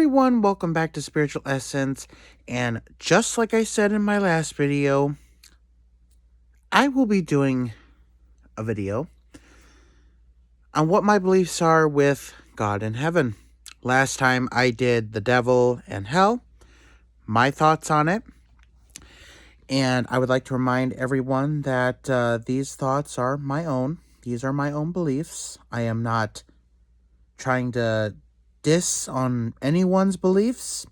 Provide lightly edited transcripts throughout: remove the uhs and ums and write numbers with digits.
everyone, welcome back to Spiritual Essence, and just like I said in my last video, I will be doing a video on what my beliefs are with God and heaven. Last time I did the devil and hell, my thoughts on it, and I would like to remind everyone that these thoughts are my own. These are my own beliefs. I am not trying to diss on anyone's beliefs.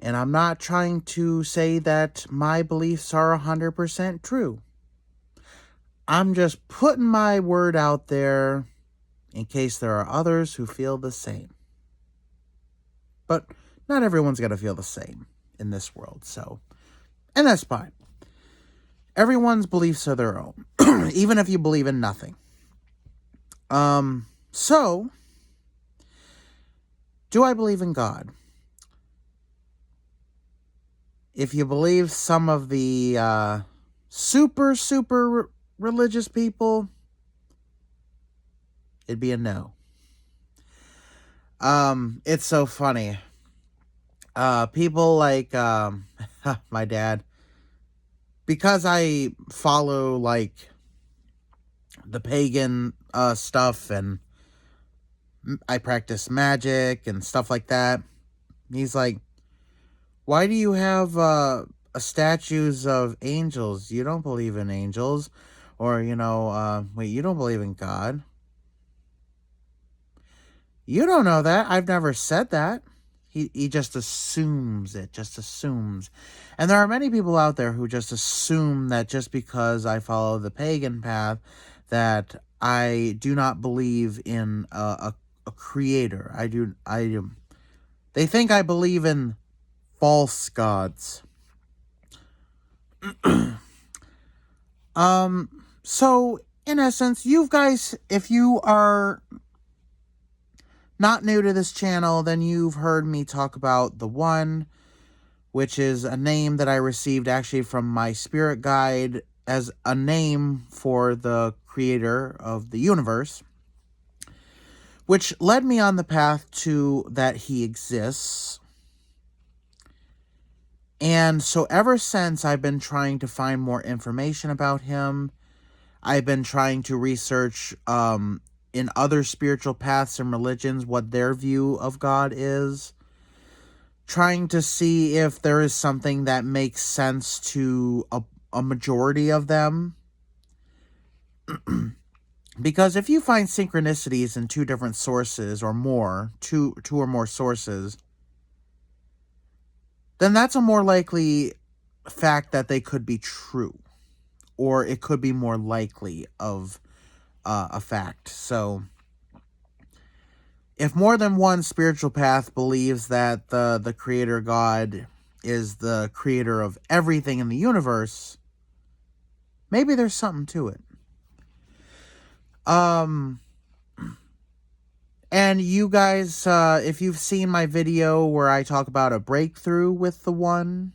And I'm not trying to say that my beliefs are 100% true. I'm just putting my word out there in case there are others who feel the same. But not everyone's going to feel the same in this world, and that's fine. Everyone's beliefs are their own, even if you believe in nothing. So, do I believe in God? If you believe some of the super religious people, it'd be a no. It's so funny. People like my dad, because I follow like the pagan stuff and I practice magic and stuff like that. He's like, why do you have statues of angels? You don't believe in angels. Or, wait, you don't believe in God? You don't know that. I've never said that. He just assumes it, And there are many people out there who just assume that just because I follow the pagan path, that I do not believe in a creator. They think I believe in false gods. So, in essence, you guys, if you are not new to this channel, then you've heard me talk about the One, which is a name that I received actually from my spirit guide as a name for the creator of the universe, which led me on the path to that he exists. And so ever since, I've been trying to find more information about him. I've been trying to research in other spiritual paths and religions what their view of God is. Trying to see if there is something that makes sense to a majority of them. Because if you find synchronicities in two different sources or more, two or more sources, then that's a more likely fact that they could be true. Or it could be more likely of a fact. So, if more than one spiritual path believes that the creator God is the creator of everything in the universe, maybe there's something to it. And you guys, if you've seen my video where I talk about a breakthrough with the One,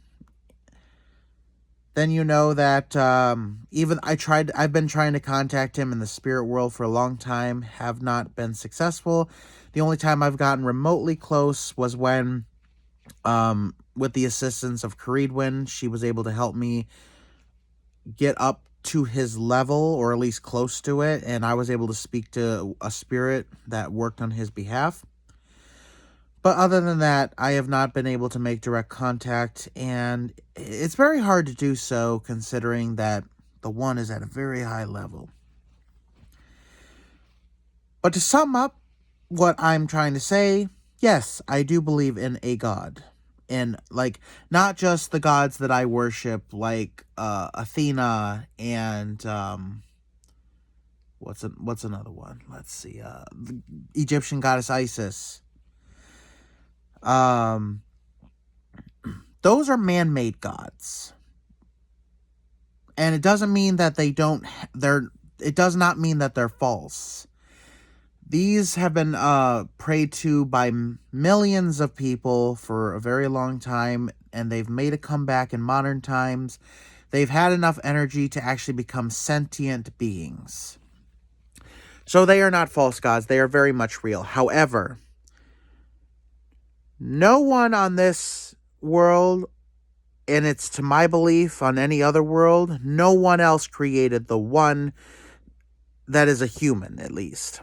then you know that I've been trying to contact him in the spirit world for a long time, have not been successful. The only time I've gotten remotely close was when, with the assistance of Caridwen, she was able to help me get up to his level, or at least close to it, and I was able to speak to a spirit that worked on his behalf. But other than that, I have not been able to make direct contact, and it's very hard to do so considering that the One is at a very high level. But to sum up what I'm trying to say, yes, I do believe in a God. And, not just the gods that I worship, like Athena and, what's another one? Let's see, the Egyptian goddess Isis. Those are man-made gods. And it doesn't mean that it does not mean that they're false. These have been prayed to by millions of people for a very long time, and they've made a comeback in modern times. They've had enough energy to actually become sentient beings. So they are not false gods. They are very much real. However, No one on this world, and it's to my belief on any other world, no one else created the one that is a human, at least.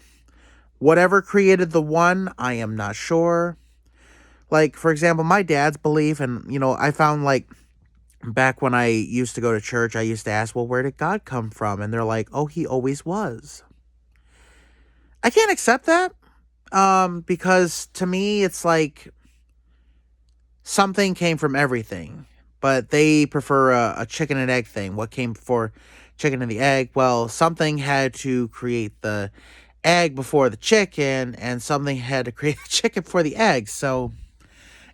Whatever created the one, I am not sure. Like, for example, my dad's belief, and, I found, like, back when I used to go to church, I used to ask, well, where did God come from? And they're like, oh, he always was. I can't accept that, because to me, it's like something came from everything, but they prefer a chicken and egg thing. What came before chicken and the egg? Well, something had to create the egg before the chicken, and something had to create the chicken before the egg. So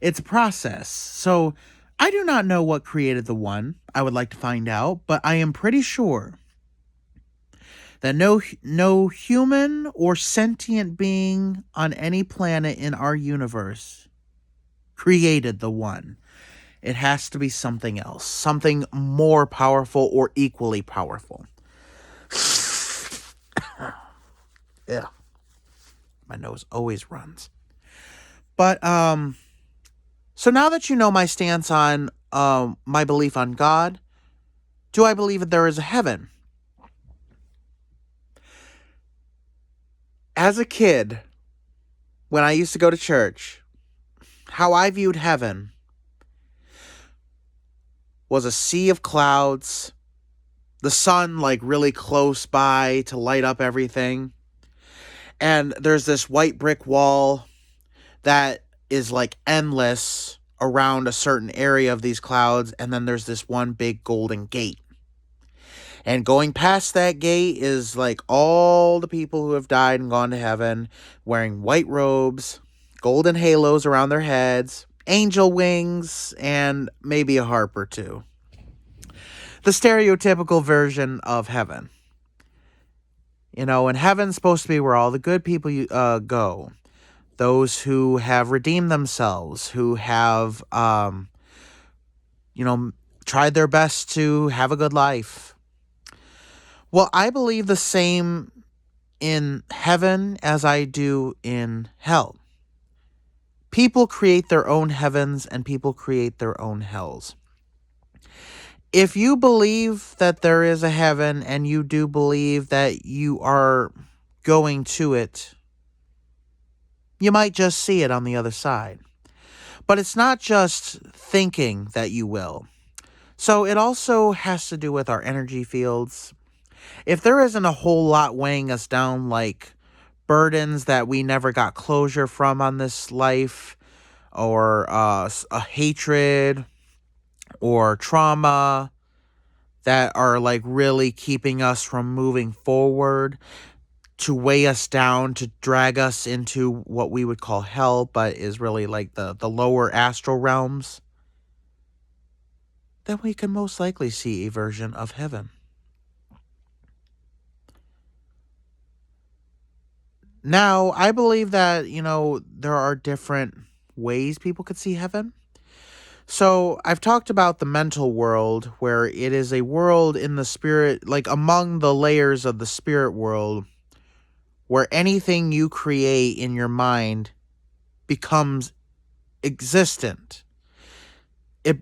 it's a process. So I do not know what created the one. I would like to find out, but I am pretty sure that no human or sentient being on any planet in our universe created the one. It has to be something else, something more powerful or equally powerful. Yeah, my nose always runs. But so now that you know my stance on my belief on God, do I believe that there is a heaven? As a kid, when I used to go to church, how I viewed heaven was a sea of clouds, the sun like really close by to light up everything, and there's this white brick wall that is like endless around a certain area of these clouds, and then there's this one big golden gate. And going past that gate is like all the people who have died and gone to heaven, wearing white robes, golden halos around their heads, angel wings, and maybe a harp or two. The stereotypical version of heaven. And heaven's supposed to be where all the good people go. Those who have redeemed themselves, who have, tried their best to have a good life. Well, I believe the same in heaven as I do in hell. People create their own heavens and people create their own hells. If you believe that there is a heaven and you do believe that you are going to it, you might just see it on the other side. But it's not just thinking that you will. So it also has to do with our energy fields. If there isn't a whole lot weighing us down, like burdens that we never got closure from on this life, or a hatred or trauma that are like really keeping us from moving forward, to weigh us down, to drag us into what we would call hell, but is really like the lower astral realms, then we can most likely see a version of heaven. Now, I believe that, there are different ways people could see heaven. So I've talked about the mental world, where it is a world in the spirit, like among the layers of the spirit world, where anything you create in your mind becomes existent.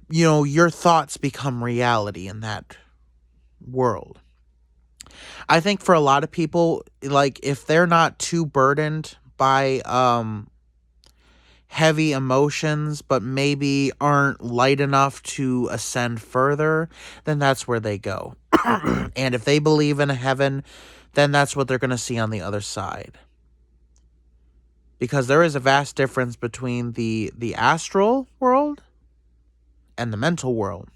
Your thoughts become reality in that world. I think for a lot of people, like if they're not too burdened by heavy emotions, but maybe aren't light enough to ascend further, then that's where they go. And if they believe in a heaven, then that's what they're going to see on the other side. Because there is a vast difference between the astral world and the mental world.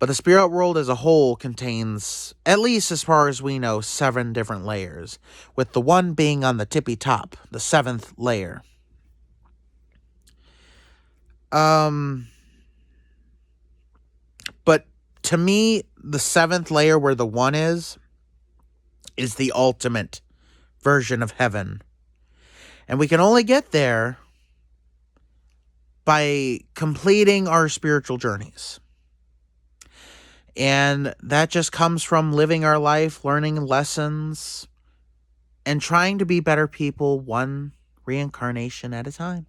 But the spirit world as a whole contains, at least as far as we know, 7 different layers, with the one being on the tippy top, the 7th layer. But to me, the 7th layer, where the one is the ultimate version of heaven. And we can only get there by completing our spiritual journeys. And that just comes from living our life, learning lessons, and trying to be better people one reincarnation at a time.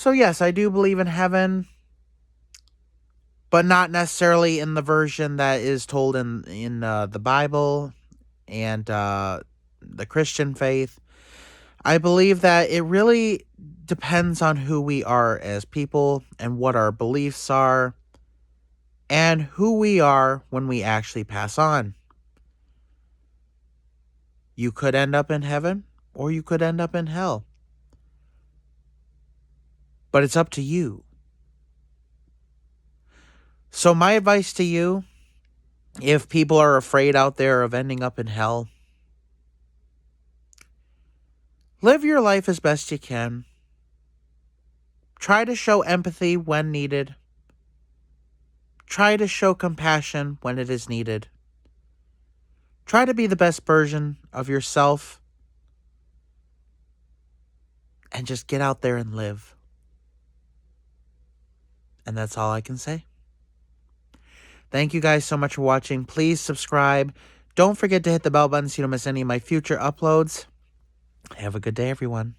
So yes, I do believe in heaven, but not necessarily in the version that is told in the Bible and the Christian faith. I believe that it really depends on who we are as people and what our beliefs are and who we are when we actually pass on. You could end up in heaven or you could end up in hell. But it's up to you. So my advice to you, if people are afraid out there of ending up in hell, live your life as best you can. Try to show empathy when needed. Try to show compassion when it is needed. Try to be the best version of yourself. And just get out there and live. And that's all I can say. Thank you guys so much for watching. Please subscribe. Don't forget to hit the bell button so you don't miss any of my future uploads. Have a good day, everyone.